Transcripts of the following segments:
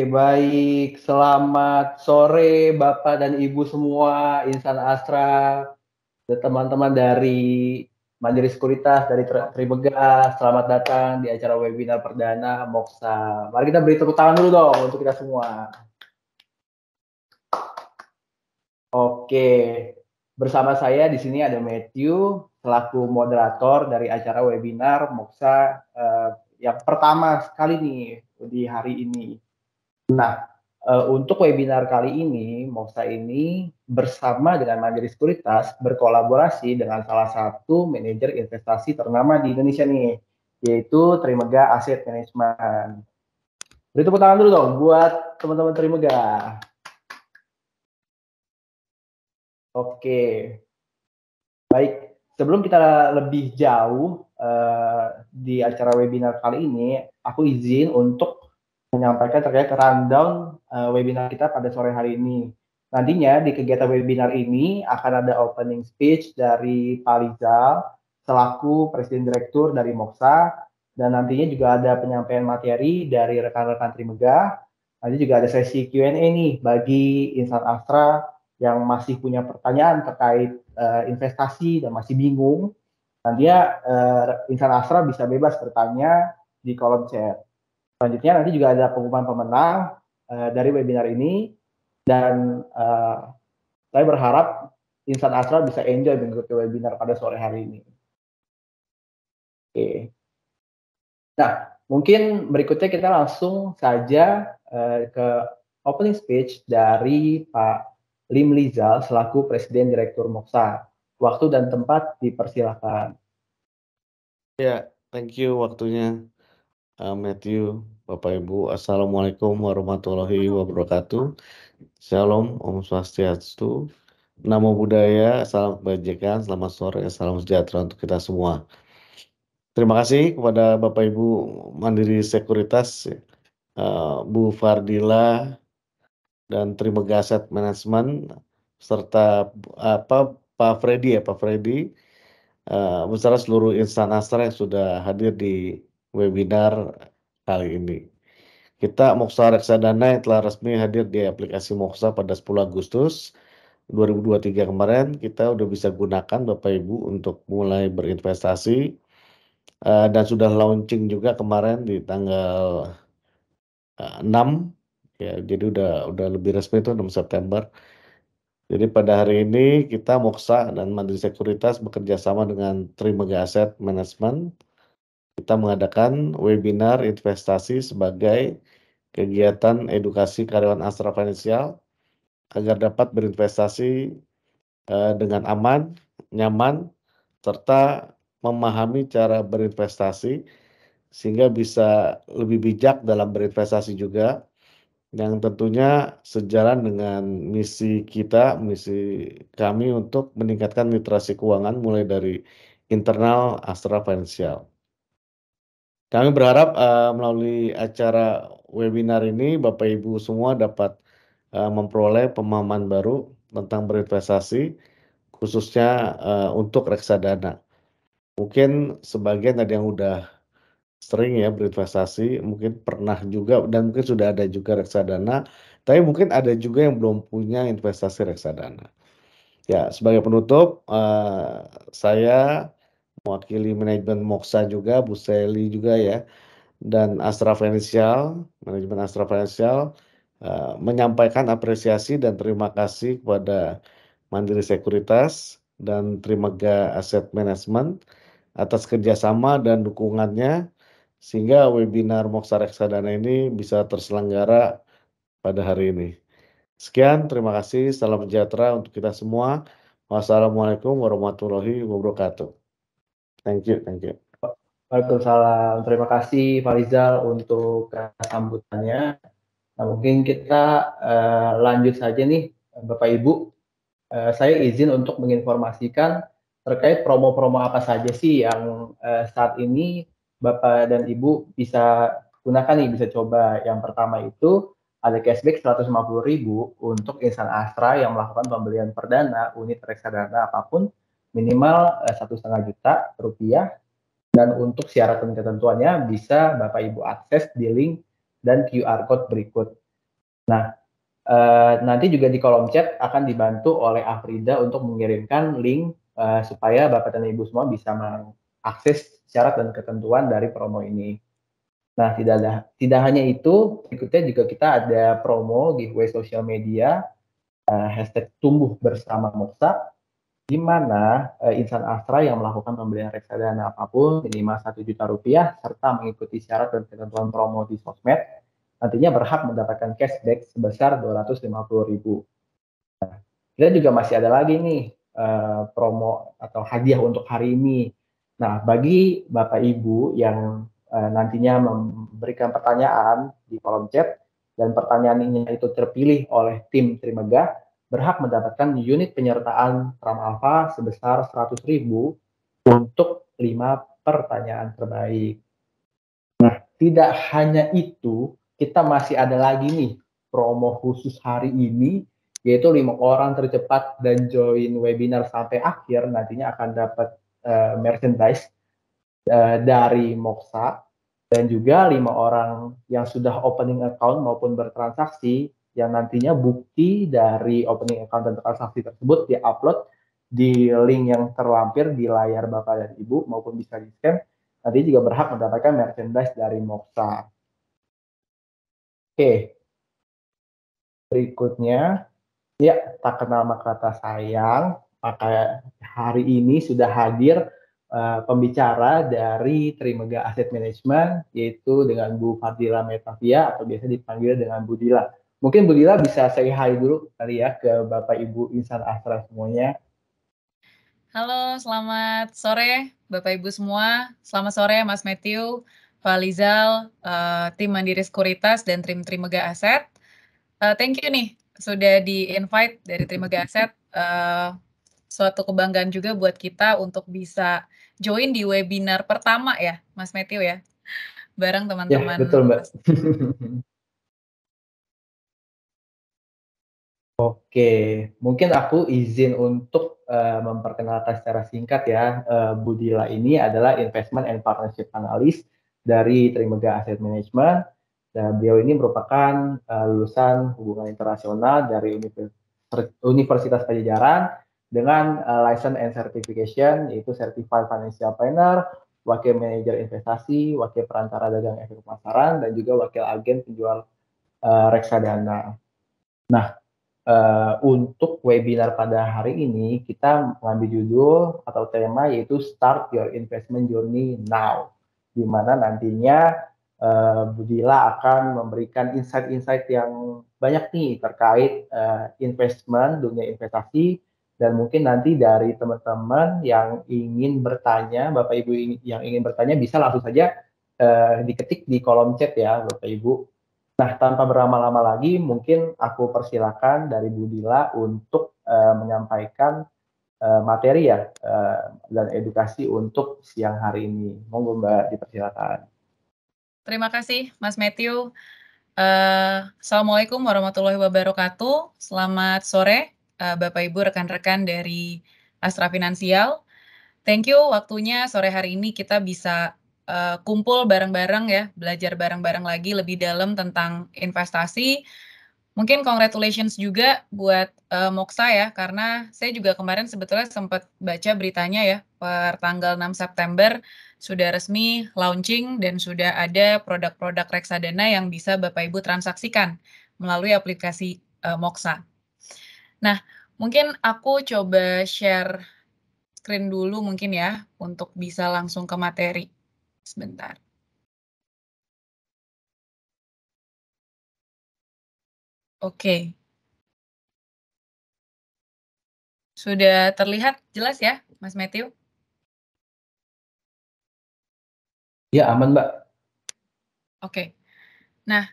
baik. Selamat sore Bapak dan Ibu semua, insan Astra, dan teman-teman dari Mandiri Sekuritas, dari Trimegah. Selamat datang di acara webinar perdana Moksa. Mari kita beri tepuk tangan dulu dong untuk kita semua. Oke, bersama saya di sini ada Matthew selaku moderator dari acara webinar Moksa yang pertama sekali nih di hari ini. Nah, untuk webinar kali ini, Moksa ini bersama dengan Mandiri Sekuritas berkolaborasi dengan salah satu manajer investasi ternama di Indonesia nih, yaitu Trimegah Asset Management. Beri tepuk tangan dulu dong buat teman-teman Trimegah. Oke, baik. Sebelum kita lebih jauh di acara webinar kali ini, aku izin untuk menyampaikan terkait rundown webinar kita pada sore hari ini. Nantinya di kegiatan webinar ini akan ada opening speech dari Pak Rizal selaku Presiden Direktur dari Moksa, dan nantinya juga ada penyampaian materi dari rekan-rekan Trimegah. Nanti juga ada sesi Q&A nih bagi insan Astra yang masih punya pertanyaan terkait investasi dan masih bingung. Nantinya insan Astra bisa bebas bertanya di kolom chat. Selanjutnya nanti juga ada pengumuman pemenang dari webinar ini, dan saya berharap insan Astra bisa enjoy mengikuti webinar pada sore hari ini. Oke. Nah, mungkin berikutnya kita langsung saja ke opening speech dari Pak Lim Lizal selaku Presiden Direktur Moksa. Waktu dan tempat dipersilakan. Ya, thank you waktunya Matthew, Bapak Ibu. Assalamualaikum warahmatullahi wabarakatuh. Shalom, Om Swastiastu, Namo Buddhaya, salam kebajikan, selamat sore, salam sejahtera untuk kita semua. Terima kasih kepada Bapak Ibu Mandiri Sekuritas, Bu Fardila, dan Trimegah Asset Management, serta Pak Freddy, beserta seluruh insan Astra yang sudah hadir di webinar kali ini. Kita Moksa Reksadana yang telah resmi hadir di aplikasi Moksa pada 10 Agustus 2023 kemarin, kita udah bisa gunakan Bapak Ibu untuk mulai berinvestasi, dan sudah launching juga kemarin di tanggal 6, ya, jadi udah lebih resmi itu 6 September. Jadi pada hari ini kita Moksa dan Mandiri Sekuritas bekerja sama dengan Trimegah Asset Management. Kita mengadakan webinar investasi sebagai kegiatan edukasi karyawan Astra Financial agar dapat berinvestasi dengan aman, nyaman, serta memahami cara berinvestasi sehingga bisa lebih bijak dalam berinvestasi juga, yang tentunya sejalan dengan misi kami untuk meningkatkan literasi keuangan mulai dari internal Astra Financial. Kami berharap melalui acara webinar ini Bapak Ibu semua dapat memperoleh pemahaman baru tentang berinvestasi, khususnya untuk reksadana. Mungkin sebagian ada yang udah sering ya berinvestasi, mungkin pernah juga dan mungkin sudah ada juga reksadana, tapi mungkin ada juga yang belum punya investasi reksadana. Ya, sebagai penutup, saya mewakili manajemen Moksa juga, Bu Seli juga ya, dan Astra Financial, manajemen Astra Financial, menyampaikan apresiasi dan terima kasih kepada Mandiri Sekuritas dan Trimegah Asset Management atas kerjasama dan dukungannya sehingga webinar Moksa Reksadana ini bisa terselenggara pada hari ini. Sekian, terima kasih, salam sejahtera untuk kita semua. Wassalamualaikum warahmatullahi wabarakatuh. Thank you. Waalaikumsalam. Terima kasih Pak Rizal untuk sambutannya. Nah, mungkin kita lanjut saja nih Bapak Ibu. Saya izin untuk menginformasikan terkait promo-promo apa saja sih yang saat ini Bapak dan Ibu bisa gunakan nih, bisa coba. Yang pertama itu ada cashback 150.000 untuk insan Astra yang melakukan pembelian perdana unit reksadana apapun minimal 1,5 juta rupiah. Dan untuk syarat dan ketentuannya bisa Bapak Ibu akses di link dan QR code berikut. Nah, nanti juga di kolom chat akan dibantu oleh Afrida untuk mengirimkan link supaya Bapak dan Ibu semua bisa mengakses syarat dan ketentuan dari promo ini. Nah, tidak hanya itu, berikutnya juga kita ada promo giveaway sosial media hashtag tumbuh bersama Moksa, di mana insan Astra yang melakukan pembelian reksadana apapun minimal Rp1 juta serta mengikuti syarat dan ketentuan promo di sosmed nantinya berhak mendapatkan cashback sebesar 250.000. Kita juga masih ada lagi nih promo atau hadiah untuk hari ini. Nah, bagi Bapak Ibu yang nantinya memberikan pertanyaan di kolom chat dan pertanyaannya itu terpilih oleh tim Trimegah, berhak mendapatkan unit penyertaan Tram Alpha sebesar 100.000 untuk 5 pertanyaan terbaik. Nah, tidak hanya itu, kita masih ada lagi nih promo khusus hari ini, yaitu 5 orang tercepat dan join webinar sampai akhir nantinya akan dapat merchandise dari Moksa, dan juga 5 orang yang sudah opening account maupun bertransaksi yang nantinya bukti dari opening account dan transaksi tersebut di-upload di link yang terlampir di layar Bapak dan Ibu maupun bisa di-scan, nanti juga berhak mendapatkan merchandise dari Moksa. Oke, berikutnya, ya tak kenal maka kata sayang, maka hari ini sudah hadir pembicara dari Trimegah Asset Management, yaitu dengan Bu Fadila Metavia atau biasa dipanggil dengan Bu Dila. Mungkin Bu Dila bisa say hi dulu kali ya ke Bapak Ibu insan Astra semuanya. Halo, selamat sore Bapak Ibu semua. Selamat sore Mas Matthew, Pak Lizal, tim Mandiri Sekuritas dan tim Trimegah Asset. Thank you nih sudah di-invite dari Trimegah Asset. Suatu kebanggaan juga buat kita untuk bisa join di webinar pertama ya, Mas Matthew ya, bareng Ya, teman-teman. betul Mbak. Oke, mungkin aku izin untuk memperkenalkan secara singkat ya. Bu Dila ini adalah Investment and Partnership Analyst dari Trimegah Asset Management. Dan beliau ini merupakan lulusan hubungan internasional dari Universitas Pajajaran dengan license and certification, yaitu Certified Financial Planner, wakil manajer investasi, wakil perantara dagang efek pemasaran, dan juga wakil agen penjual reksadana. Nah, untuk webinar pada hari ini kita mengambil judul atau tema yaitu Start Your Investment Journey Now, di mana nantinya Bu Dila akan memberikan insight-insight yang banyak nih terkait investment, dunia investasi, dan mungkin nanti dari teman-teman yang ingin bertanya, Bapak Ibu yang ingin bertanya bisa langsung saja diketik di kolom chat ya Bapak Ibu. Nah, tanpa berlama-lama lagi, mungkin aku persilakan dari Bu Dila untuk menyampaikan materi ya dan edukasi untuk siang hari ini. Monggo Mbak dipersilakan. Terima kasih Mas Matthew. Assalamualaikum warahmatullahi wabarakatuh. Selamat sore Bapak Ibu rekan-rekan dari Astra Finansial. Thank you waktunya sore hari ini kita bisa kumpul bareng-bareng ya, belajar bareng-bareng lagi lebih dalam tentang investasi. Mungkin congratulations juga buat Moksa ya, karena saya juga kemarin sebetulnya sempat baca beritanya ya, per tanggal 6 September sudah resmi launching dan sudah ada produk-produk reksadana yang bisa Bapak Ibu transaksikan melalui aplikasi Moksa. Nah, mungkin aku coba share screen dulu mungkin ya, untuk bisa langsung ke materi. Sebentar. Oke. Sudah terlihat jelas ya, Mas Matthew? Ya, aman Mbak. Oke. Nah,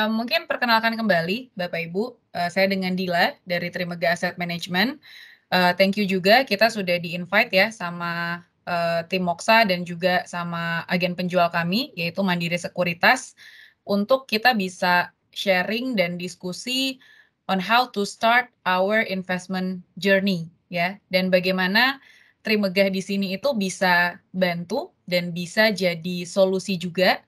mungkin perkenalkan kembali Bapak Ibu, saya dengan Dila dari Trimegah Asset Management. Thank you juga kita sudah di-invite ya sama tim Moksa dan juga sama agen penjual kami, yaitu Mandiri Sekuritas, untuk kita bisa sharing dan diskusi on how to start our investment journey ya, dan bagaimana Trimegah di sini itu bisa bantu dan bisa jadi solusi juga,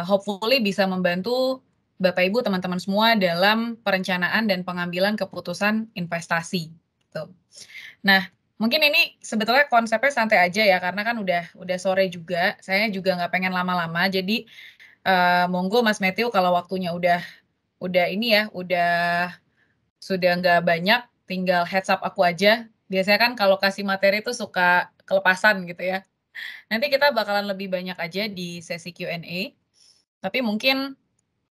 hopefully bisa membantu Bapak Ibu, teman-teman semua dalam perencanaan dan pengambilan keputusan investasi. Gitu. Nah, mungkin ini sebetulnya konsepnya santai aja ya, karena kan udah sore juga. Saya juga nggak pengen lama-lama, jadi monggo Mas Matthew kalau waktunya udah ini ya, sudah nggak banyak, tinggal heads up aku aja. Biasanya kan kalau kasih materi itu suka kelepasan gitu ya. Nanti kita bakalan lebih banyak aja di sesi Q&A. Tapi mungkin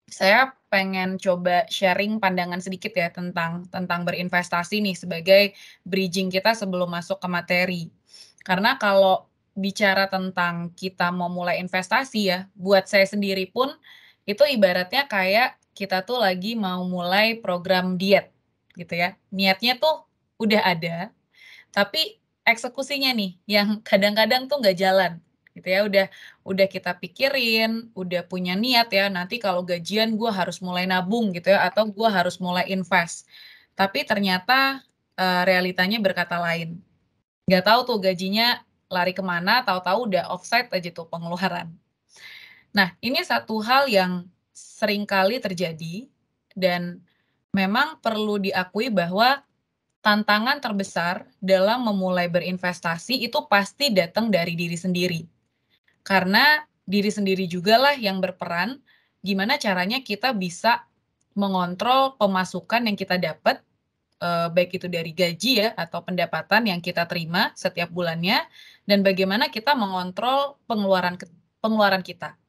saya pengen coba sharing pandangan sedikit ya tentang berinvestasi nih sebagai bridging kita sebelum masuk ke materi. Karena kalau bicara tentang kita mau mulai investasi ya, buat saya sendiri pun itu ibaratnya kayak kita tuh lagi mau mulai program diet gitu ya. Niatnya tuh udah ada, tapi eksekusinya nih yang kadang-kadang tuh nggak jalan gitu ya. Udah kita pikirin, udah punya niat ya, nanti kalau gajian gue harus mulai nabung gitu ya, atau gue harus mulai invest. Tapi ternyata realitanya berkata lain. Nggak tahu tuh gajinya lari kemana, tahu-tahu udah offside aja tuh pengeluaran. Nah, ini satu hal yang seringkali terjadi dan memang perlu diakui bahwa tantangan terbesar dalam memulai berinvestasi itu pasti datang dari diri sendiri. Karena diri sendiri jugalah yang berperan gimana caranya kita bisa mengontrol pemasukan yang kita dapat, baik itu dari gaji ya atau pendapatan yang kita terima setiap bulannya, dan bagaimana kita mengontrol pengeluaran kita.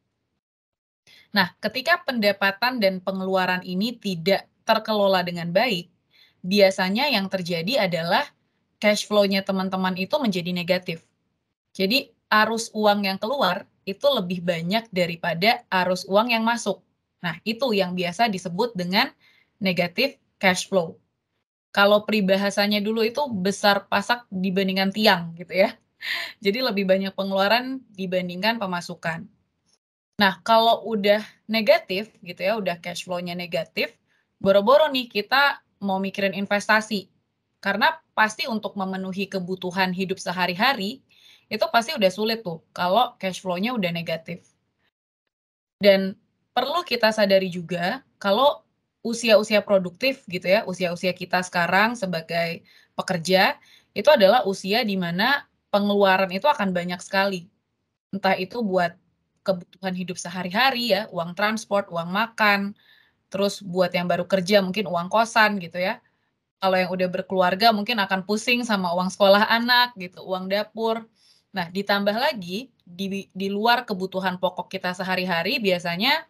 Nah, ketika pendapatan dan pengeluaran ini tidak terkelola dengan baik, biasanya yang terjadi adalah cash flow-nya teman-teman itu menjadi negatif. Jadi arus uang yang keluar itu lebih banyak daripada arus uang yang masuk. Nah, itu yang biasa disebut dengan negatif cash flow. Kalau peribahasanya dulu itu besar pasak dibandingkan tiang gitu ya. Jadi lebih banyak pengeluaran dibandingkan pemasukan. Nah, kalau udah negatif gitu ya, udah cash flow-nya negatif, boro-boro nih kita mau mikirin investasi. Karena pasti untuk memenuhi kebutuhan hidup sehari-hari, itu pasti udah sulit tuh kalau cash flow-nya udah negatif. Dan perlu kita sadari juga kalau usia-usia produktif gitu ya, usia-usia kita sekarang sebagai pekerja, itu adalah usia di mana pengeluaran itu akan banyak sekali. Entah itu buat kebutuhan hidup sehari-hari ya, uang transport, uang makan, terus buat yang baru kerja mungkin uang kosan gitu ya. Kalau yang udah berkeluarga mungkin akan pusing sama uang sekolah anak gitu, uang dapur. Nah, ditambah lagi di luar kebutuhan pokok kita sehari-hari biasanya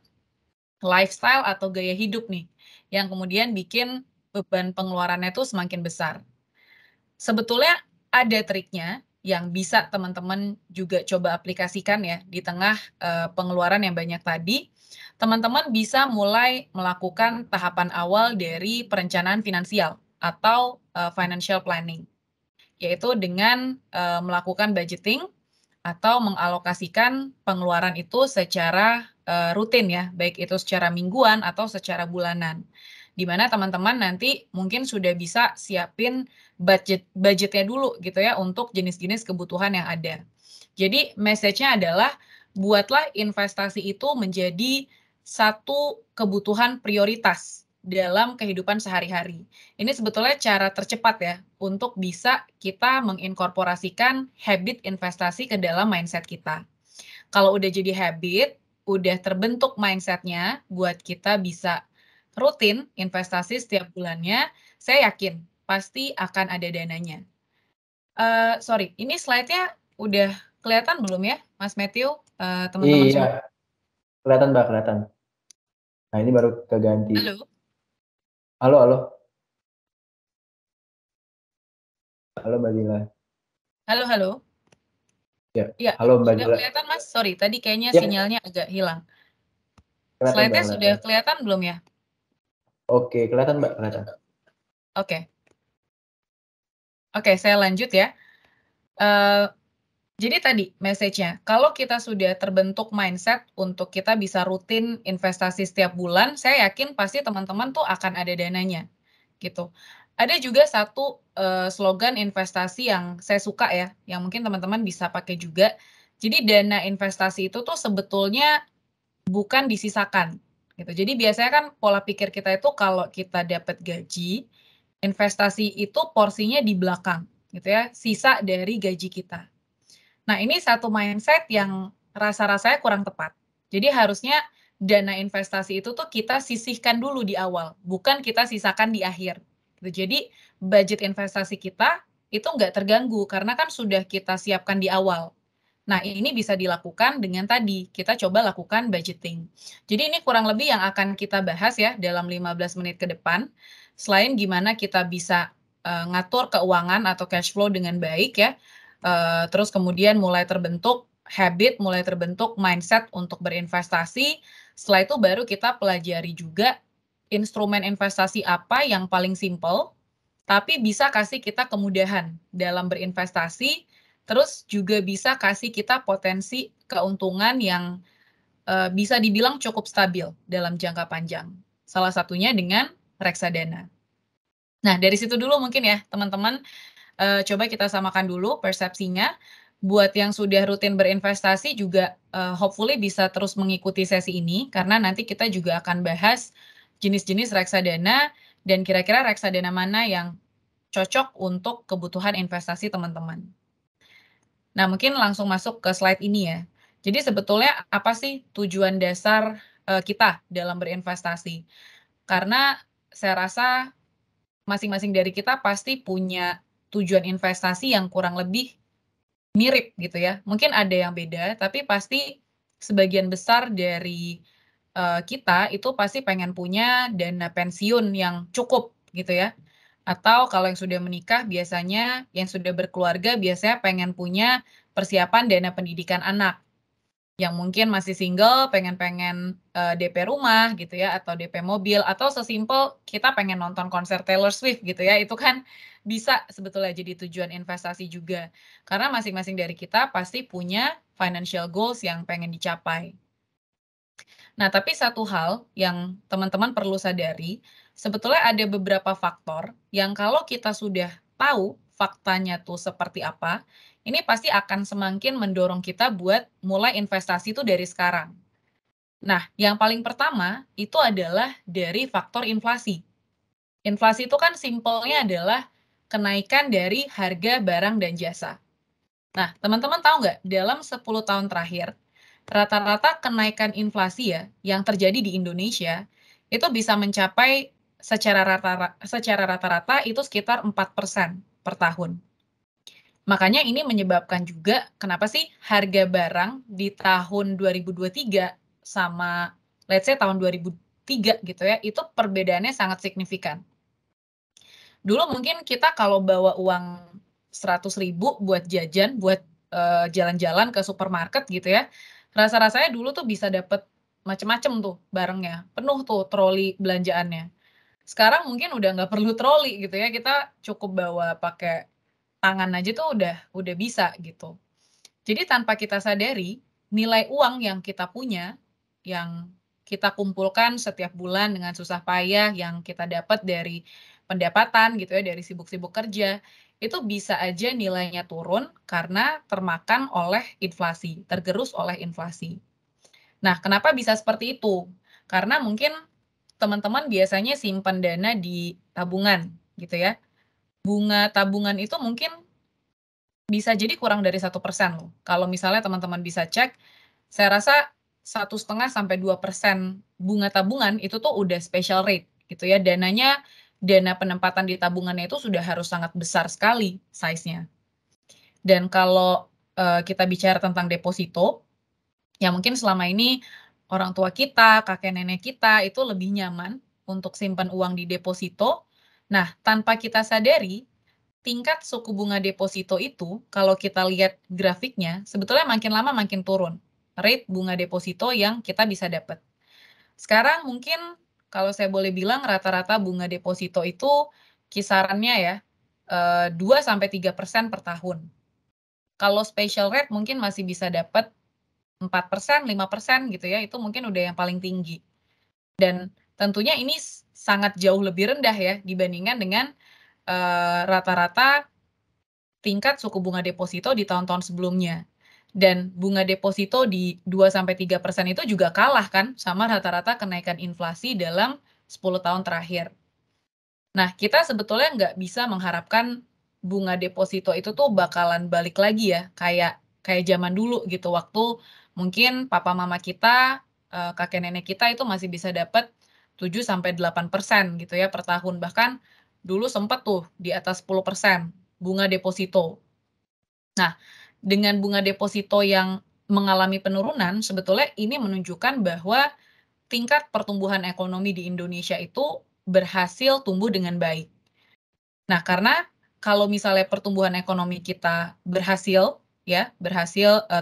lifestyle atau gaya hidup nih yang kemudian bikin beban pengeluarannya tuh semakin besar. Sebetulnya ada triknya yang bisa teman-teman juga coba aplikasikan ya di tengah pengeluaran yang banyak tadi. Teman-teman bisa mulai melakukan tahapan awal dari perencanaan finansial atau financial planning, yaitu dengan melakukan budgeting atau mengalokasikan pengeluaran itu secara rutin ya, baik itu secara mingguan atau secara bulanan. Di mana teman-teman nanti mungkin sudah bisa siapin budgetnya dulu gitu ya untuk jenis-jenis kebutuhan yang ada. Jadi message-nya adalah buatlah investasi itu menjadi satu kebutuhan prioritas dalam kehidupan sehari-hari. Ini sebetulnya cara tercepat ya untuk bisa kita menginkorporasikan habit investasi ke dalam mindset kita. Kalau udah jadi habit, udah terbentuk mindset-nya buat kita bisa rutin investasi setiap bulannya, saya yakin pasti akan ada dananya. Sorry, ini slide-nya udah kelihatan belum ya, Mas Matthew, teman-teman semua? Iya, kelihatan Mbak, kelihatan. Nah ini baru keganti. Halo? Halo, halo. Halo Mbak Dila. Halo, halo? Ya, Ya, halo Mbak sudah Dila. kelihatan Mas? Sorry, tadi kayaknya Ya, sinyalnya agak hilang. kelihatan Mbak, Slide-nya sudah kelihatan. kelihatan belum ya? Oke, kelihatan Mbak, kelihatan. Oke. Oke, saya lanjut ya. Jadi tadi message-nya, kalau kita sudah terbentuk mindset untuk kita bisa rutin investasi setiap bulan, saya yakin pasti teman-teman tuh akan ada dananya, gitu. Ada juga satu slogan investasi yang saya suka ya, yang mungkin teman-teman bisa pakai juga. Jadi dana investasi itu tuh sebetulnya bukan disisakan, gitu. Jadi biasanya kan pola pikir kita itu kalau kita dapat gaji, investasi itu porsinya di belakang gitu ya, sisa dari gaji kita. Nah, ini satu mindset yang rasa-rasanya kurang tepat. Jadi harusnya dana investasi itu tuh kita sisihkan dulu di awal, bukan kita sisakan di akhir. Gitu. Jadi budget investasi kita itu nggak terganggu karena kan sudah kita siapkan di awal. Nah, ini bisa dilakukan dengan tadi, kita coba lakukan budgeting. Jadi ini kurang lebih yang akan kita bahas ya dalam 15 menit ke depan. Selain gimana kita bisa ngatur keuangan atau cash flow dengan baik ya, terus kemudian mulai terbentuk habit, mulai terbentuk mindset untuk berinvestasi. Setelah itu baru kita pelajari juga instrumen investasi apa yang paling simple, tapi bisa kasih kita kemudahan dalam berinvestasi, terus juga bisa kasih kita potensi keuntungan yang bisa dibilang cukup stabil dalam jangka panjang. Salah satunya dengan reksadana. Nah, dari situ dulu mungkin ya teman-teman, coba kita samakan dulu persepsinya. Buat yang sudah rutin berinvestasi juga hopefully bisa terus mengikuti sesi ini, karena nanti kita juga akan bahas jenis-jenis reksadana dan kira-kira reksadana mana yang cocok untuk kebutuhan investasi teman-teman. Nah, mungkin langsung masuk ke slide ini ya. Jadi sebetulnya apa sih tujuan dasar kita dalam berinvestasi? Karena saya rasa masing-masing dari kita pasti punya tujuan investasi yang kurang lebih mirip gitu ya. Mungkin ada yang beda, tapi pasti sebagian besar dari kita itu pasti pengen punya dana pensiun yang cukup gitu ya. Atau kalau yang sudah menikah biasanya, yang sudah berkeluarga biasanya pengen punya persiapan dana pendidikan anak. Yang mungkin masih single pengen DP rumah gitu ya, atau DP mobil, atau sesimpel kita pengen nonton konser Taylor Swift gitu ya, itu kan bisa sebetulnya jadi tujuan investasi juga. Karena masing-masing dari kita pasti punya financial goals yang pengen dicapai. Nah, tapi satu hal yang teman-teman perlu sadari, sebetulnya ada beberapa faktor yang kalau kita sudah tahu faktanya tuh seperti apa, ini pasti akan semakin mendorong kita buat mulai investasi itu dari sekarang. Nah, yang paling pertama itu adalah dari faktor inflasi. Inflasi itu kan simpelnya adalah kenaikan dari harga barang dan jasa. Nah, teman-teman tahu nggak, dalam 10 tahun terakhir, rata-rata kenaikan inflasi ya, yang terjadi di Indonesia, itu bisa mencapai secara rata-rata itu sekitar 4% per tahun. Makanya ini menyebabkan juga kenapa sih harga barang di tahun 2023 sama let's say tahun 2003 gitu ya, itu perbedaannya sangat signifikan. Dulu mungkin kita kalau bawa uang 100.000 buat jajan, buat jalan-jalan ke supermarket gitu ya, rasa-rasanya dulu tuh bisa dapet macem-macem tuh barangnya, penuh tuh troli belanjaannya. Sekarang mungkin udah nggak perlu troli gitu ya, kita cukup bawa pakai tangan aja tuh udah bisa gitu. Jadi tanpa kita sadari, nilai uang yang kita punya, yang kita kumpulkan setiap bulan dengan susah payah, yang kita dapat dari pendapatan gitu ya, dari sibuk-sibuk kerja, itu bisa aja nilainya turun karena termakan oleh inflasi, tergerus oleh inflasi. Nah, kenapa bisa seperti itu? Karena mungkin teman-teman biasanya simpan dana di tabungan gitu ya. Bunga tabungan itu mungkin bisa jadi kurang dari 1% loh. Kalau misalnya teman-teman bisa cek, saya rasa 1,5–2% bunga tabungan itu tuh udah special rate gitu ya. Dana penempatan di tabungannya itu sudah harus sangat besar sekali size-nya. Dan kalau kita bicara tentang deposito, ya mungkin selama ini orang tua kita, kakek nenek kita itu lebih nyaman untuk simpan uang di deposito. Nah, tanpa kita sadari, tingkat suku bunga deposito itu kalau kita lihat grafiknya sebetulnya makin lama makin turun rate bunga deposito yang kita bisa dapat. Sekarang mungkin kalau saya boleh bilang rata-rata bunga deposito itu kisarannya ya 2–3% per tahun. Kalau special rate mungkin masih bisa dapat 4%, 5% gitu ya, itu mungkin udah yang paling tinggi. Dan tentunya ini sangat jauh lebih rendah ya dibandingkan dengan rata-rata tingkat suku bunga deposito di tahun-tahun sebelumnya. Dan bunga deposito di 2-3% itu juga kalah kan sama rata-rata kenaikan inflasi dalam 10 tahun terakhir. Nah, kita sebetulnya nggak bisa mengharapkan bunga deposito itu tuh bakalan balik lagi ya, kayak zaman dulu gitu, waktu mungkin papa mama kita, kakek nenek kita itu masih bisa dapat 7-8% gitu ya per tahun. Bahkan dulu sempat tuh di atas 10% bunga deposito. Nah, dengan bunga deposito yang mengalami penurunan, sebetulnya ini menunjukkan bahwa tingkat pertumbuhan ekonomi di Indonesia itu berhasil tumbuh dengan baik. Nah, karena kalau misalnya pertumbuhan ekonomi kita berhasil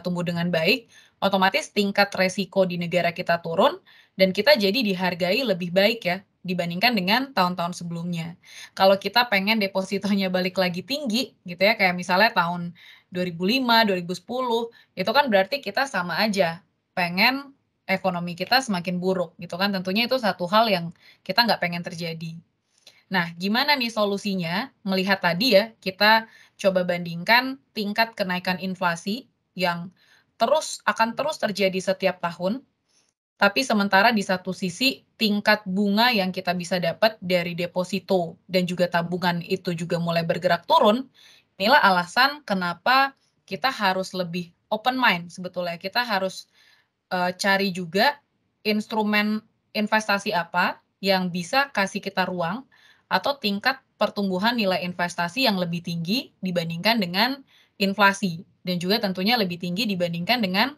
tumbuh dengan baik, otomatis tingkat resiko di negara kita turun dan kita jadi dihargai lebih baik ya dibandingkan dengan tahun-tahun sebelumnya. Kalau kita pengen depositonya balik lagi tinggi gitu ya, kayak misalnya tahun 2005, 2010, itu kan berarti kita sama aja pengen ekonomi kita semakin buruk gitu kan. Tentunya itu satu hal yang kita nggak pengen terjadi. Nah, gimana nih solusinya? Melihat tadi ya, kita coba bandingkan tingkat kenaikan inflasi yang akan terus terjadi setiap tahun, tapi sementara di satu sisi tingkat bunga yang kita bisa dapat dari deposito dan juga tabungan itu juga mulai bergerak turun. Inilah alasan kenapa kita harus lebih open mind sebetulnya. Kita harus cari juga instrumen investasi apa yang bisa kasih kita ruang atau tingkat pertumbuhan nilai investasi yang lebih tinggi dibandingkan dengan inflasi dan juga tentunya lebih tinggi dibandingkan dengan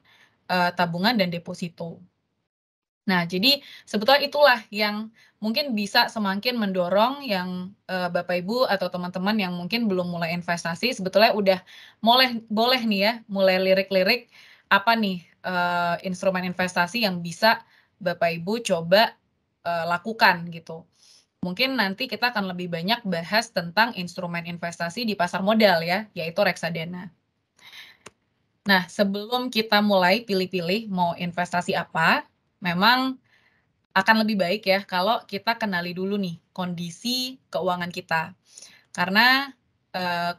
tabungan dan deposito. Nah, jadi sebetulnya itulah yang mungkin bisa semakin mendorong yang Bapak Ibu atau teman-teman yang mungkin belum mulai investasi sebetulnya udah boleh nih ya mulai lirik-lirik apa nih instrumen investasi yang bisa Bapak Ibu coba lakukan gitu. Mungkin nanti kita akan lebih banyak bahas tentang instrumen investasi di pasar modal ya, yaitu reksadana. Nah, sebelum kita mulai pilih-pilih mau investasi apa, memang akan lebih baik ya kalau kita kenali dulu nih kondisi keuangan kita. Karena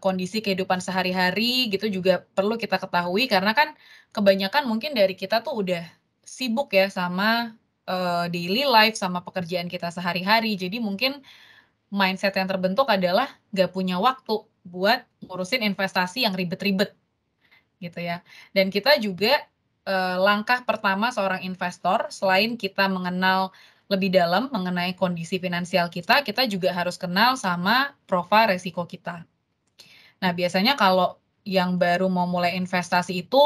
kondisi kehidupan sehari-hari gitu juga perlu kita ketahui karena kan kebanyakan mungkin dari kita tuh udah sibuk ya sama daily life, sama pekerjaan kita sehari-hari. Jadi mungkin mindset yang terbentuk adalah nggak punya waktu buat ngurusin investasi yang ribet-ribet gitu ya. Dan kita juga langkah pertama seorang investor selain kita mengenal lebih dalam mengenai kondisi finansial kita, kita juga harus kenal sama profil resiko kita. Nah, biasanya kalau yang baru mau mulai investasi itu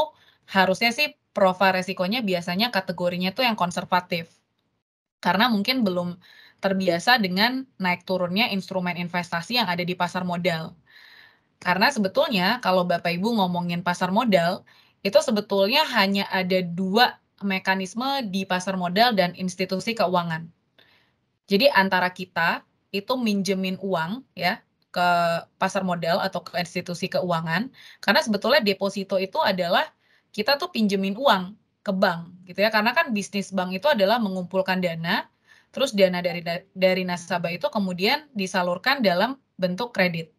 harusnya sih profil resikonya biasanya kategorinya tuh yang konservatif. Karena mungkin belum terbiasa dengan naik turunnya instrumen investasi yang ada di pasar modal. Karena sebetulnya kalau Bapak Ibu ngomongin pasar modal, itu sebetulnya hanya ada 2 mekanisme di pasar modal dan institusi keuangan. Jadi antara kita itu minjemin uang ya ke pasar modal atau ke institusi keuangan, karena sebetulnya deposito itu adalah kita tuh pinjemin uang ke bank gitu ya. Karena kan bisnis bank itu adalah mengumpulkan dana, terus dana dari nasabah itu kemudian disalurkan dalam bentuk kredit.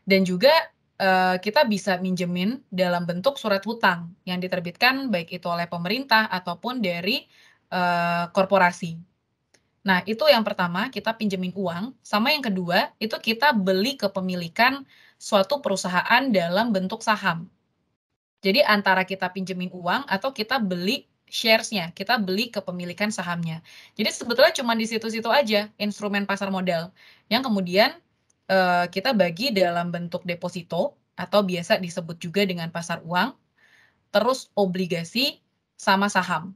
Dan juga kita bisa minjemin dalam bentuk surat hutang yang diterbitkan baik itu oleh pemerintah ataupun dari korporasi. Nah, itu yang pertama, kita pinjemin uang, sama yang kedua, itu kita beli kepemilikan suatu perusahaan dalam bentuk saham. Jadi antara kita pinjemin uang atau kita beli shares-nya, kita beli kepemilikan sahamnya. Jadi sebetulnya cuma di situ-situ aja instrumen pasar modal yang kemudian kita bagi dalam bentuk deposito atau biasa disebut juga dengan pasar uang, terus obligasi sama saham.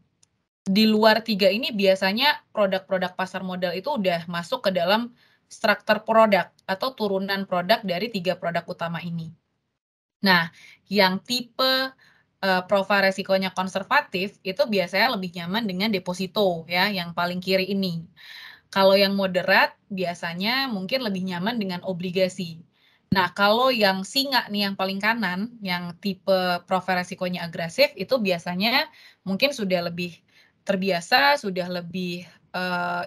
Di luar 3 ini biasanya produk-produk pasar modal itu udah masuk ke dalam struktur produk atau turunan produk dari 3 produk utama ini. Nah, yang tipe profil resikonya konservatif itu biasanya lebih nyaman dengan deposito ya, yang paling kiri ini. Kalau yang moderat biasanya mungkin lebih nyaman dengan obligasi. Nah, kalau yang singa nih yang paling kanan, yang tipe profil resikonya agresif itu biasanya mungkin sudah lebih terbiasa, sudah lebih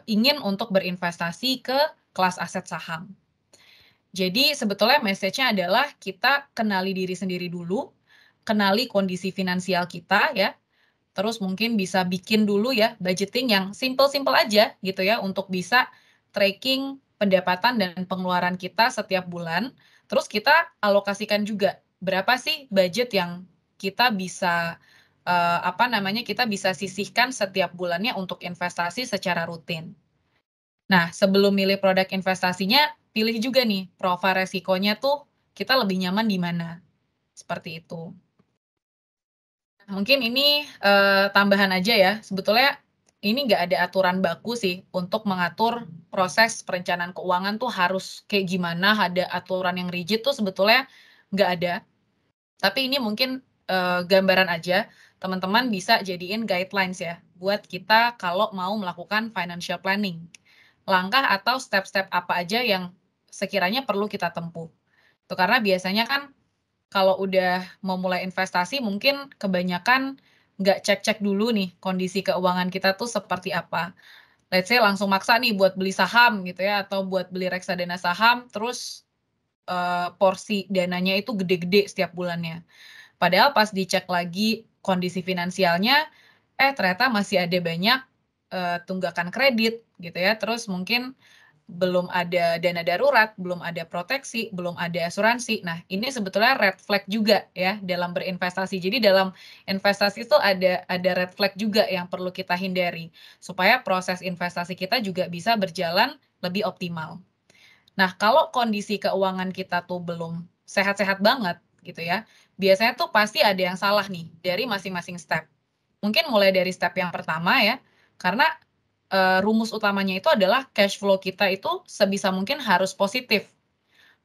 ingin untuk berinvestasi ke kelas aset saham. Jadi sebetulnya message-nya adalah kita kenali diri sendiri dulu, kenali kondisi finansial kita ya. Terus mungkin bisa bikin dulu ya budgeting yang simple-simple aja gitu ya untuk bisa tracking pendapatan dan pengeluaran kita setiap bulan. Terus kita alokasikan juga berapa sih budget yang kita bisa kita bisa sisihkan setiap bulannya untuk investasi secara rutin. Nah, sebelum milih produk investasinya, pilih juga nih profil resikonya tuh kita lebih nyaman di mana. Seperti itu. Mungkin ini tambahan aja ya, sebetulnya ini nggak ada aturan baku sih untuk mengatur proses perencanaan keuangan tuh harus kayak gimana, ada aturan yang rigid tuh sebetulnya nggak ada. Tapi ini mungkin gambaran aja, teman-teman bisa jadiin guidelines ya, buat kita kalau mau melakukan financial planning. Langkah atau step-step apa aja yang sekiranya perlu kita tempuh. Itu karena biasanya kan kalau udah mau mulai investasi mungkin kebanyakan nggak cek-cek dulu nih kondisi keuangan kita tuh seperti apa. Let's say langsung maksa nih buat beli saham gitu ya, atau buat beli reksadana saham, terus porsi dananya itu gede-gede setiap bulannya. Padahal pas dicek lagi kondisi finansialnya, ternyata masih ada banyak tunggakan kredit gitu ya, terus mungkin belum ada dana darurat, belum ada proteksi, belum ada asuransi. Nah, ini sebetulnya red flag juga ya dalam berinvestasi. Jadi dalam investasi itu ada red flag juga yang perlu kita hindari supaya proses investasi kita juga bisa berjalan lebih optimal. Nah, kalau kondisi keuangan kita tuh belum sehat-sehat banget gitu ya, biasanya tuh pasti ada yang salah nih dari masing-masing step. Mungkin mulai dari step yang pertama ya, karena rumus utamanya itu adalah cash flow kita itu sebisa mungkin harus positif.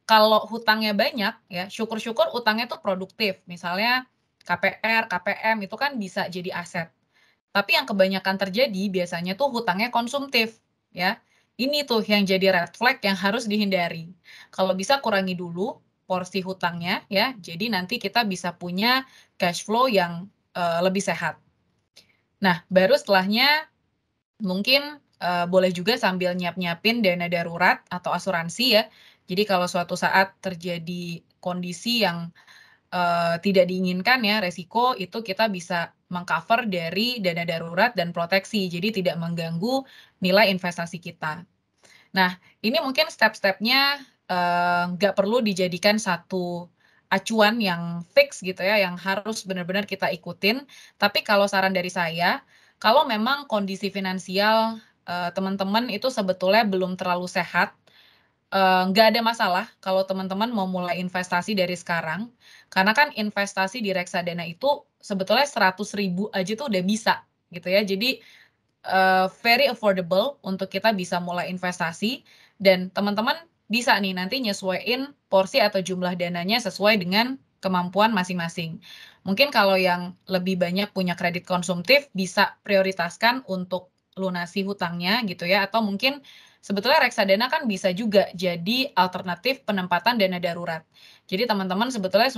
Kalau hutangnya banyak ya, syukur-syukur utangnya tuh produktif. Misalnya KPR, KPM itu kan bisa jadi aset. Tapi yang kebanyakan terjadi biasanya tuh hutangnya konsumtif ya. Ini tuh yang jadi red flag yang harus dihindari. Kalau bisa kurangi dulu porsi hutangnya ya. Jadi nanti kita bisa punya cash flow yang lebih sehat. Nah, baru setelahnya mungkin boleh juga sambil nyiapin dana darurat atau asuransi ya. Jadi kalau suatu saat terjadi kondisi yang tidak diinginkan ya, resiko itu kita bisa mengcover dari dana darurat dan proteksi. Jadi tidak mengganggu nilai investasi kita. Nah, ini mungkin step-stepnya nggak perlu dijadikan satu acuan yang fix gitu ya, yang harus benar-benar kita ikutin. Tapi kalau saran dari saya, kalau memang kondisi finansial teman-teman itu sebetulnya belum terlalu sehat, nggak ada masalah kalau teman-teman mau mulai investasi dari sekarang. Karena kan investasi di reksadana itu sebetulnya 100.000 aja tuh udah bisa gitu ya. Jadi very affordable untuk kita bisa mulai investasi dan teman-teman bisa nih nanti nyesuaiin porsi atau jumlah dananya sesuai dengan kemampuan masing-masing. Mungkin kalau yang lebih banyak punya kredit konsumtif bisa prioritaskan untuk lunasi hutangnya gitu ya, atau mungkin sebetulnya reksadana kan bisa juga jadi alternatif penempatan dana darurat. Jadi teman-teman sebetulnya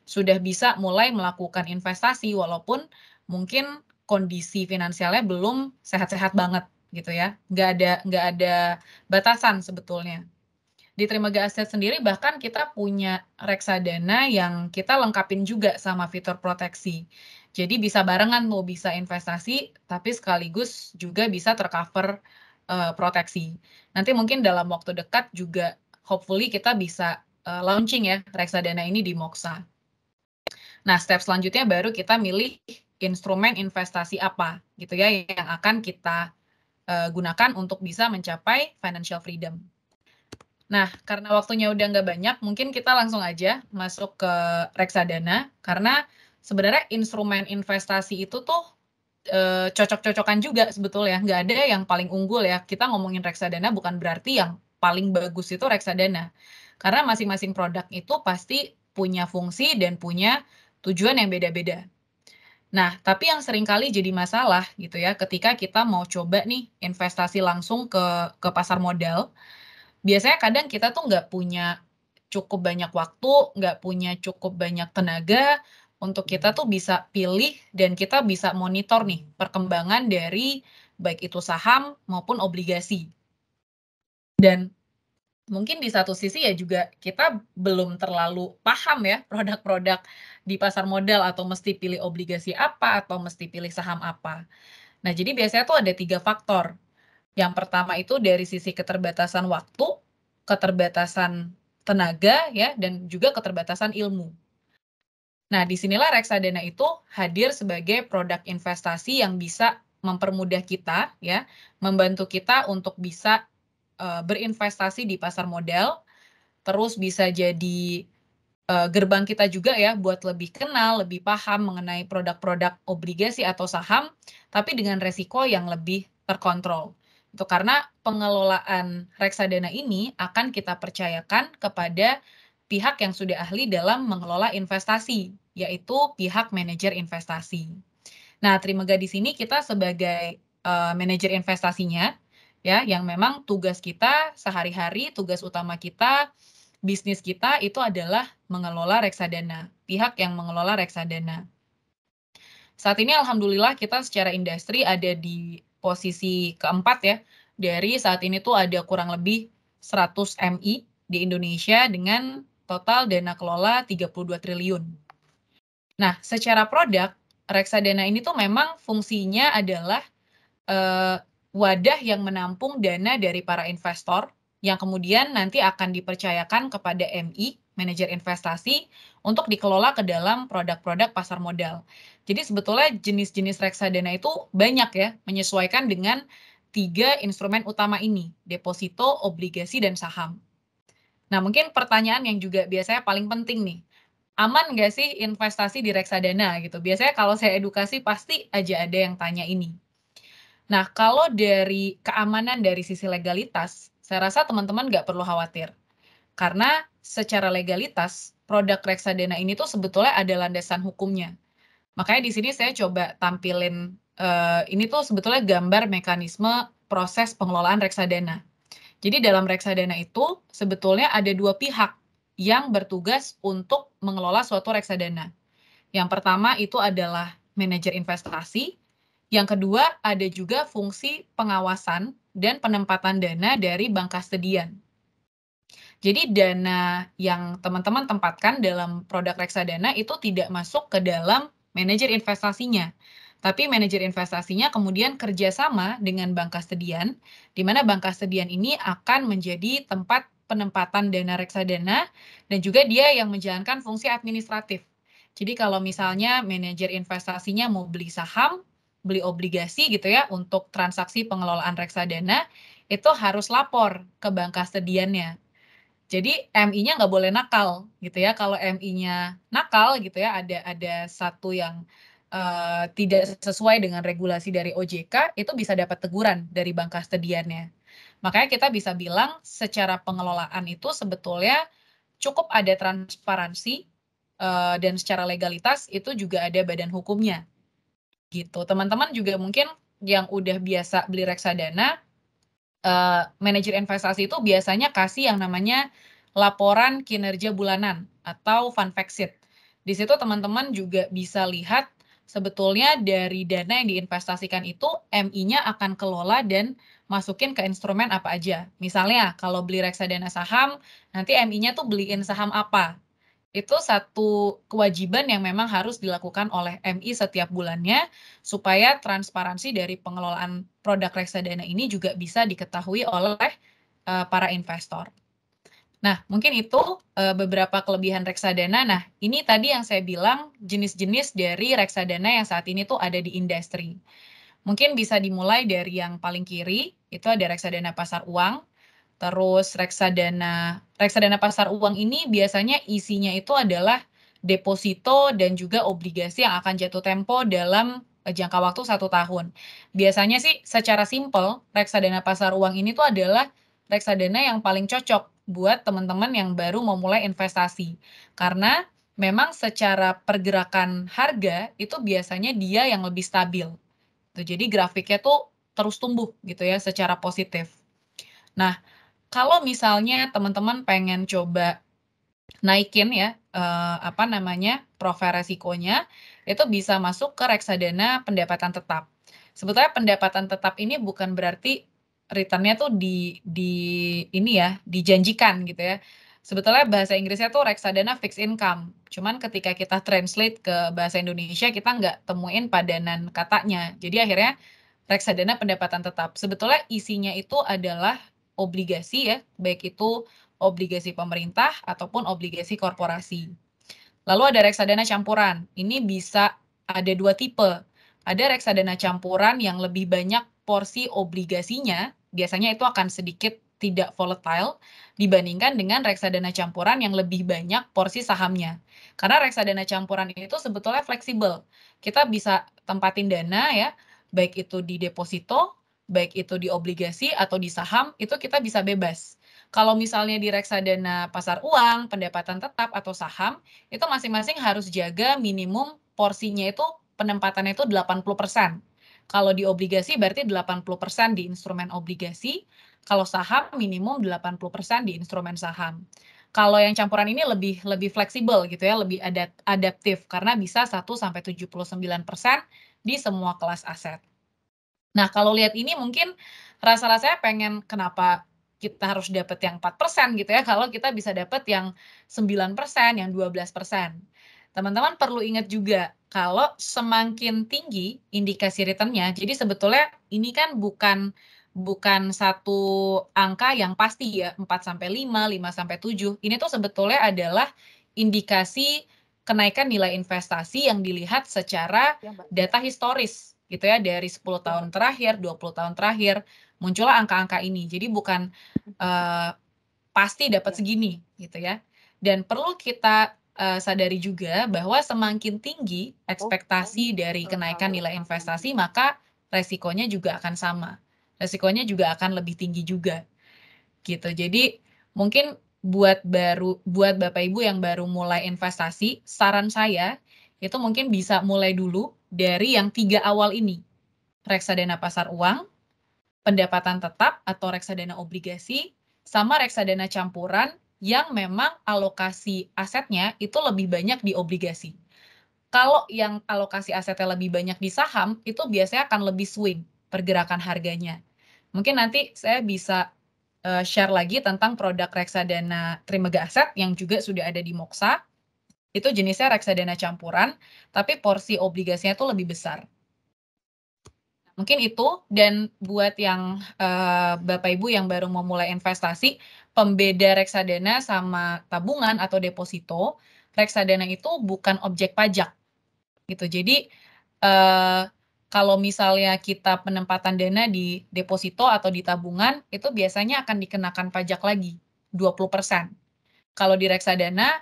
sudah bisa mulai melakukan investasi walaupun mungkin kondisi finansialnya belum sehat-sehat banget gitu ya. Nggak ada batasan sebetulnya. Di Trimega Aset sendiri bahkan kita punya reksadana yang kita lengkapin juga sama fitur proteksi. Jadi bisa barengan tuh, bisa investasi tapi sekaligus juga bisa tercover proteksi. Nanti mungkin dalam waktu dekat juga hopefully kita bisa launching ya reksadana ini di Moxa. Nah, step selanjutnya baru kita milih instrumen investasi apa gitu ya yang akan kita gunakan untuk bisa mencapai financial freedom. Nah, karena waktunya udah nggak banyak, mungkin kita langsung aja masuk ke reksadana karena sebenarnya instrumen investasi itu tuh cocok-cocokan juga sebetulnya, nggak ada yang paling unggul ya. Kita ngomongin reksadana bukan berarti yang paling bagus itu reksadana. Karena masing-masing produk itu pasti punya fungsi dan punya tujuan yang beda-beda. Nah, tapi yang seringkali jadi masalah gitu ya, ketika kita mau coba nih investasi langsung ke pasar modal, biasanya kadang kita tuh nggak punya cukup banyak waktu, nggak punya cukup banyak tenaga untuk kita tuh bisa pilih dan kita bisa monitor nih perkembangan dari baik itu saham maupun obligasi. Dan mungkin di satu sisi ya juga kita belum terlalu paham ya produk-produk di pasar modal atau mesti pilih obligasi apa atau mesti pilih saham apa. Nah, jadi biasanya tuh ada 3 faktor. Yang pertama itu dari sisi keterbatasan waktu, keterbatasan tenaga ya, dan juga keterbatasan ilmu. Nah, disinilah reksadana itu hadir sebagai produk investasi yang bisa mempermudah kita ya, membantu kita untuk bisa berinvestasi di pasar modal, terus bisa jadi gerbang kita juga ya buat lebih kenal, lebih paham mengenai produk-produk obligasi atau saham, tapi dengan resiko yang lebih terkontrol. Itu karena pengelolaan reksadana ini akan kita percayakan kepada pihak yang sudah ahli dalam mengelola investasi, yaitu pihak manajer investasi. Nah, Trimega di sini kita sebagai manajer investasinya, ya, yang memang tugas kita sehari-hari, tugas utama kita, bisnis kita itu adalah mengelola reksadana, pihak yang mengelola reksadana. Saat ini alhamdulillah kita secara industri ada di posisi keempat ya, dari saat ini tuh ada kurang lebih 100 MI di Indonesia dengan total dana kelola 32 triliun. Nah, secara produk, reksadana ini tuh memang fungsinya adalah wadah yang menampung dana dari para investor yang kemudian nanti akan dipercayakan kepada MI, manajer investasi, untuk dikelola ke dalam produk-produk pasar modal. Jadi sebetulnya jenis-jenis reksadana itu banyak ya, menyesuaikan dengan 3 instrumen utama ini, deposito, obligasi, dan saham. Nah, mungkin pertanyaan yang juga biasanya paling penting nih, aman nggak sih investasi di reksadana gitu? Biasanya kalau saya edukasi pasti aja ada yang tanya ini. Nah, kalau dari keamanan dari sisi legalitas, saya rasa teman-teman nggak perlu khawatir. Karena secara legalitas, produk reksadana ini tuh sebetulnya ada landasan hukumnya. Makanya di sini saya coba tampilin, ini tuh sebetulnya gambar mekanisme proses pengelolaan reksadana. Jadi dalam reksadana itu sebetulnya ada 2 pihak yang bertugas untuk mengelola suatu reksadana. Yang pertama itu adalah manajer investasi, yang kedua ada juga fungsi pengawasan dan penempatan dana dari bank kastedian. Jadi dana yang teman-teman tempatkan dalam produk reksadana itu tidak masuk ke dalam manajer investasinya. Tapi manajer investasinya kemudian kerjasama dengan bank kastedian, di mana bank kastedian ini akan menjadi tempat penempatan dana reksadana dan juga dia yang menjalankan fungsi administratif. Jadi kalau misalnya manajer investasinya mau beli saham, beli obligasi gitu ya untuk transaksi pengelolaan reksadana, itu harus lapor ke bank kastediannya. Jadi MI-nya nggak boleh nakal gitu ya. Kalau MI-nya nakal gitu ya, ada satu yang tidak sesuai dengan regulasi dari OJK, itu bisa dapat teguran dari bank kastediannya. Makanya kita bisa bilang secara pengelolaan itu sebetulnya cukup ada transparansi dan secara legalitas itu juga ada badan hukumnya gitu. Teman-teman juga mungkin yang udah biasa beli reksadana, manajer investasi itu biasanya kasih yang namanya laporan kinerja bulanan atau fund fact sheet. Di situ teman-teman juga bisa lihat sebetulnya dari dana yang diinvestasikan itu MI-nya akan kelola dan masukin ke instrumen apa aja. Misalnya kalau beli reksadana saham, nanti MI-nya tuh beliin saham apa. Itu satu kewajiban yang memang harus dilakukan oleh MI setiap bulannya, supaya transparansi dari pengelolaan produk reksadana ini juga bisa diketahui oleh para investor. Nah, mungkin itu beberapa kelebihan reksadana. Nah, ini tadi yang saya bilang jenis-jenis dari reksadana yang saat ini tuh ada di industri. Mungkin bisa dimulai dari yang paling kiri, itu ada reksadana pasar uang. Terus reksadana pasar uang ini biasanya isinya itu adalah deposito dan juga obligasi yang akan jatuh tempo dalam jangka waktu 1 tahun. Biasanya sih secara simpel, reksadana pasar uang ini tuh adalah reksadana yang paling cocok buat teman-teman yang baru mau mulai investasi. Karena memang secara pergerakan harga itu biasanya dia yang lebih stabil. Jadi grafiknya tuh terus tumbuh gitu ya secara positif. Nah, kalau misalnya teman-teman pengen coba naikin ya, profil resikonya, itu bisa masuk ke reksadana pendapatan tetap. Sebetulnya pendapatan tetap ini bukan berarti return-nya tuh ini ya, dijanjikan gitu ya. Sebetulnya bahasa Inggrisnya tuh reksadana fixed income. Cuman ketika kita translate ke bahasa Indonesia, kita nggak temuin padanan katanya. Jadi akhirnya reksadana pendapatan tetap. Sebetulnya isinya itu adalah obligasi ya, baik itu obligasi pemerintah ataupun obligasi korporasi. Lalu ada reksadana campuran. Ini bisa ada 2 tipe. Ada reksadana campuran yang lebih banyak porsi obligasinya, biasanya itu akan sedikit tidak volatile dibandingkan dengan reksadana campuran yang lebih banyak porsi sahamnya. Karena reksadana campuran itu sebetulnya fleksibel. Kita bisa tempatin dana ya, baik itu di deposito, baik itu di obligasi atau di saham, itu kita bisa bebas. Kalau misalnya di reksadana pasar uang, pendapatan tetap atau saham, itu masing-masing harus jaga minimum porsinya itu penempatannya itu 80%. Kalau di obligasi berarti 80% di instrumen obligasi, kalau saham minimum 80% di instrumen saham. Kalau yang campuran ini lebih fleksibel gitu ya, lebih adaptif karena bisa 1 sampai 79% di semua kelas aset. Nah, kalau lihat ini mungkin rasa-rasanya pengen kenapa kita harus dapat yang 4% gitu ya, kalau kita bisa dapat yang 9%, yang 12%. Teman-teman perlu ingat juga, kalau semakin tinggi indikasi return-nya, jadi sebetulnya ini kan bukan satu angka yang pasti ya, 4-5, 5-7. Ini tuh sebetulnya adalah indikasi kenaikan nilai investasi yang dilihat secara data historis gitu ya, dari 10 tahun terakhir, 20 tahun terakhir, muncullah angka-angka ini. Jadi bukan pasti dapat segini gitu ya. Dan perlu kita sadari juga bahwa semakin tinggi ekspektasi dari kenaikan nilai investasi, maka resikonya juga akan sama. Resikonya juga akan lebih tinggi juga. Gitu. Jadi mungkin buat Bapak Ibu yang baru mulai investasi, saran saya itu mungkin bisa mulai dulu dari yang 3 awal ini. Reksadana pasar uang, pendapatan tetap atau reksadana obligasi, sama reksadana campuran yang memang alokasi asetnya itu lebih banyak di obligasi. Kalau yang alokasi asetnya lebih banyak di saham, itu biasanya akan lebih swing pergerakan harganya. Mungkin nanti saya bisa share lagi tentang produk reksadana Trimega Aset yang juga sudah ada di Moxa. Itu jenisnya reksadana campuran, tapi porsi obligasinya itu lebih besar. Mungkin itu, dan buat yang Bapak Ibu yang baru mau mulai investasi, pembeda reksadana sama tabungan atau deposito, reksadana itu bukan objek pajak gitu. Jadi kalau misalnya kita penempatan dana di deposito atau di tabungan, itu biasanya akan dikenakan pajak lagi 20%. Kalau di reksadana,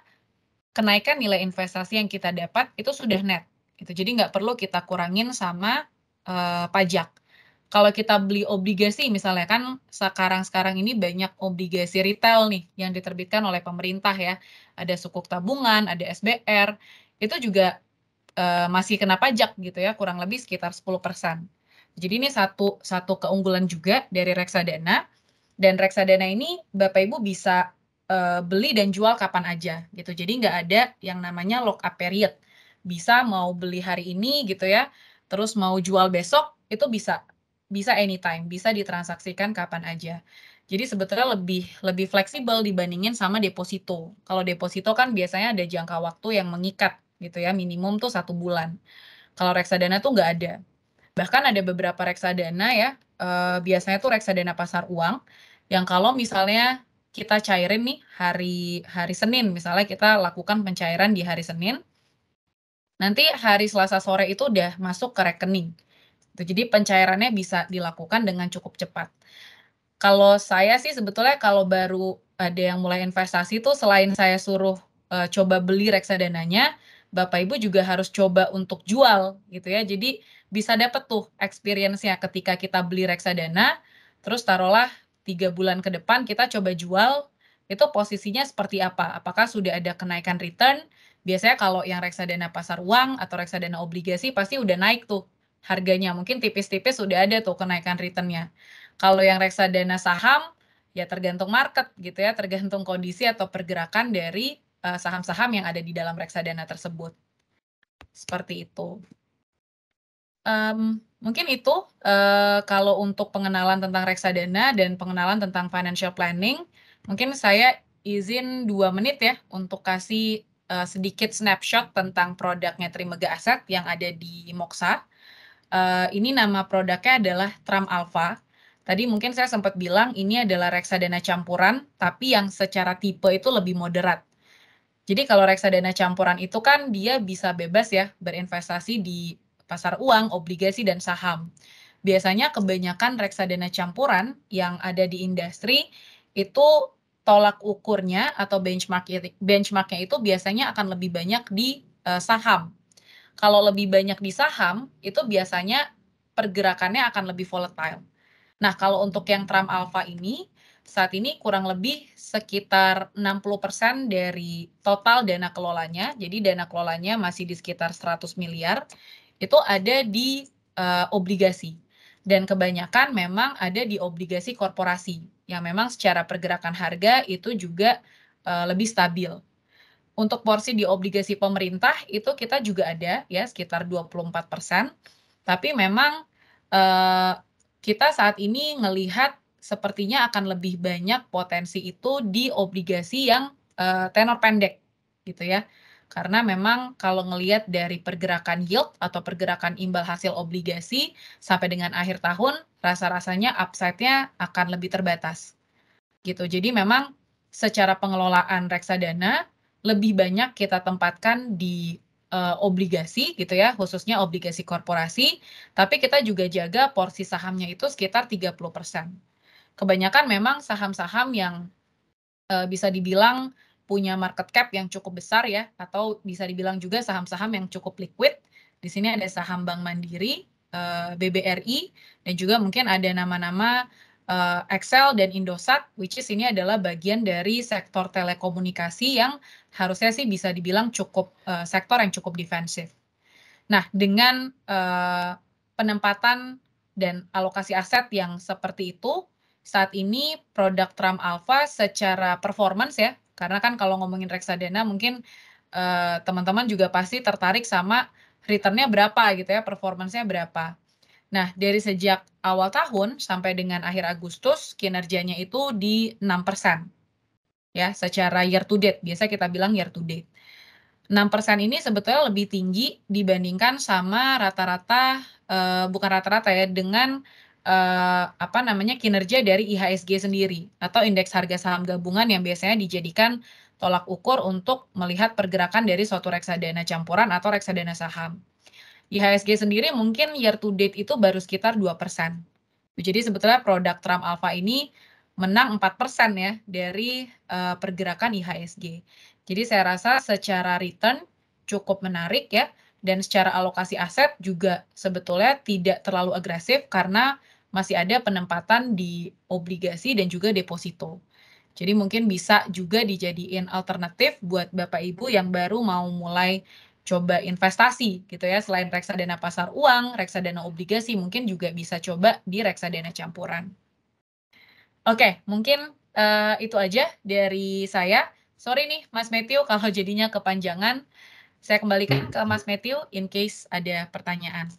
kenaikan nilai investasi yang kita dapat itu sudah net gitu. Jadi nggak perlu kita kurangin sama pajak. Kalau kita beli obligasi misalnya, kan sekarang ini banyak obligasi retail nih yang diterbitkan oleh pemerintah ya. Ada sukuk tabungan, ada SBR, itu juga masih kena pajak gitu ya, kurang lebih sekitar 10%. Jadi ini satu keunggulan juga dari reksadana, dan reksadana ini Bapak Ibu bisa beli dan jual kapan aja gitu. Jadi nggak ada yang namanya lock up period. Bisa mau beli hari ini gitu ya, terus mau jual besok itu bisa anytime, bisa ditransaksikan kapan aja. Jadi sebetulnya lebih fleksibel dibandingin sama deposito. Kalau deposito kan biasanya ada jangka waktu yang mengikat gitu ya, minimum tuh 1 bulan. Kalau reksadana tuh nggak ada. Bahkan ada beberapa reksadana ya, biasanya tuh reksadana pasar uang, yang kalau misalnya kita cairin nih hari Senin, misalnya kita lakukan pencairan di hari Senin, nanti hari Selasa sore itu udah masuk ke rekening. Jadi pencairannya bisa dilakukan dengan cukup cepat. Kalau saya sih sebetulnya kalau baru ada yang mulai investasi tuh, selain saya suruh coba beli reksadananya, Bapak Ibu juga harus coba untuk jual gitu ya. Jadi bisa dapet tuh experience-nya ketika kita beli reksadana, terus taruhlah 3 bulan ke depan kita coba jual, itu posisinya seperti apa? Apakah sudah ada kenaikan return? Biasanya kalau yang reksadana pasar uang atau reksadana obligasi pasti udah naik tuh harganya, mungkin tipis-tipis sudah ada tuh kenaikan return-nya. Kalau yang reksadana saham, ya tergantung market gitu ya, tergantung kondisi atau pergerakan dari saham-saham yang ada di dalam reksadana tersebut. Seperti itu. Mungkin itu kalau untuk pengenalan tentang reksadana dan pengenalan tentang financial planning, mungkin saya izin 2 menit ya untuk kasih sedikit snapshot tentang produknya Trimega Asset yang ada di Moxa. Ini nama produknya adalah Tram Alpha. Tadi mungkin saya sempat bilang ini adalah reksadana campuran, tapi yang secara tipe itu lebih moderat. Jadi kalau reksadana campuran itu kan dia bisa bebas ya berinvestasi di pasar uang, obligasi, dan saham. Biasanya kebanyakan reksadana campuran yang ada di industri itu tolak ukurnya atau benchmarknya itu biasanya akan lebih banyak di saham. Kalau lebih banyak di saham, itu biasanya pergerakannya akan lebih volatile. Nah, kalau untuk yang Tram Alpha ini, saat ini kurang lebih sekitar 60% dari total dana kelolanya, jadi dana kelolanya masih di sekitar 100 miliar, itu ada di obligasi. Dan kebanyakan memang ada di obligasi korporasi, yang memang secara pergerakan harga itu juga lebih stabil. Untuk porsi di obligasi pemerintah itu kita juga ada ya sekitar 24%. Tapi memang kita saat ini ngelihat sepertinya akan lebih banyak potensi itu di obligasi yang tenor pendek gitu ya. Karena memang kalau ngelihat dari pergerakan yield atau pergerakan imbal hasil obligasi sampai dengan akhir tahun, rasa-rasanya upside-nya akan lebih terbatas. Gitu. Jadi memang secara pengelolaan reksadana lebih banyak kita tempatkan di obligasi gitu ya, khususnya obligasi korporasi, tapi kita juga jaga porsi sahamnya itu sekitar 30%. Kebanyakan memang saham-saham yang bisa dibilang punya market cap yang cukup besar ya, atau bisa dibilang juga saham-saham yang cukup liquid. Di sini ada saham Bank Mandiri, BBRI, dan juga mungkin ada nama-nama Excel dan Indosat, which is ini adalah bagian dari sektor telekomunikasi yang harusnya sih bisa dibilang cukup sektor yang cukup defensif. Nah, dengan penempatan dan alokasi aset yang seperti itu, saat ini produk Tram Alpha secara performance ya, karena kan kalau ngomongin reksadana mungkin teman-teman juga pasti tertarik sama return-nya berapa gitu ya, performance-nya berapa. Nah, dari sejak awal tahun sampai dengan akhir Agustus, kinerjanya itu di 6%. Ya, secara year to date, biasa kita bilang year to date. 6% ini sebetulnya lebih tinggi dibandingkan sama rata-rata, bukan rata-rata ya, dengan kinerja dari IHSG sendiri atau indeks harga saham gabungan yang biasanya dijadikan tolak ukur untuk melihat pergerakan dari suatu reksadana campuran atau reksadana saham. IHSG sendiri mungkin year to date itu baru sekitar 2%. Jadi sebetulnya produk Tram Alpha ini menang 4% ya dari pergerakan IHSG. Jadi saya rasa secara return cukup menarik ya, dan secara alokasi aset juga sebetulnya tidak terlalu agresif karena masih ada penempatan di obligasi dan juga deposito. Jadi mungkin bisa juga dijadiin alternatif buat Bapak Ibu yang baru mau mulai coba investasi gitu ya, selain reksadana pasar uang, reksadana obligasi, mungkin juga bisa coba di reksadana campuran. Oke, mungkin itu aja dari saya. Sorry nih Mas Matthew kalau jadinya kepanjangan. Saya kembalikan ke Mas Matthew in case ada pertanyaan.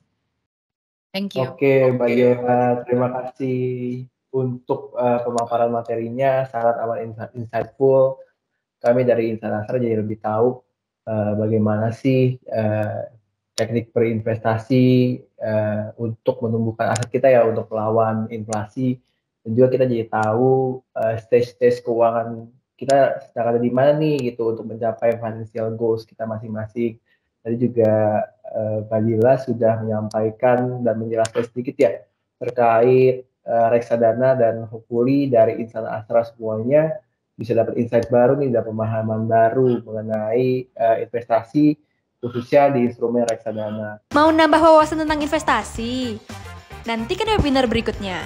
Thank you. Oke, Mbak Gela, terima kasih untuk pemaparan materinya, sangat amat insightful. Kami dari Insan Astra jadi lebih tahu bagaimana sih teknik berinvestasi untuk menumbuhkan aset kita ya, untuk melawan inflasi. Dan juga kita jadi tahu stage-stage keuangan kita sedang ada di mana nih gitu untuk mencapai financial goals kita masing-masing. Tadi juga Mbak Gila sudah menyampaikan dan menjelaskan sedikit ya terkait reksadana, dan hopefully dari Insan Astra semuanya bisa dapat insight baru nih dan pemahaman baru mengenai investasi khususnya di instrumen reksadana. Mau nambah wawasan tentang investasi? Nantikan webinar berikutnya.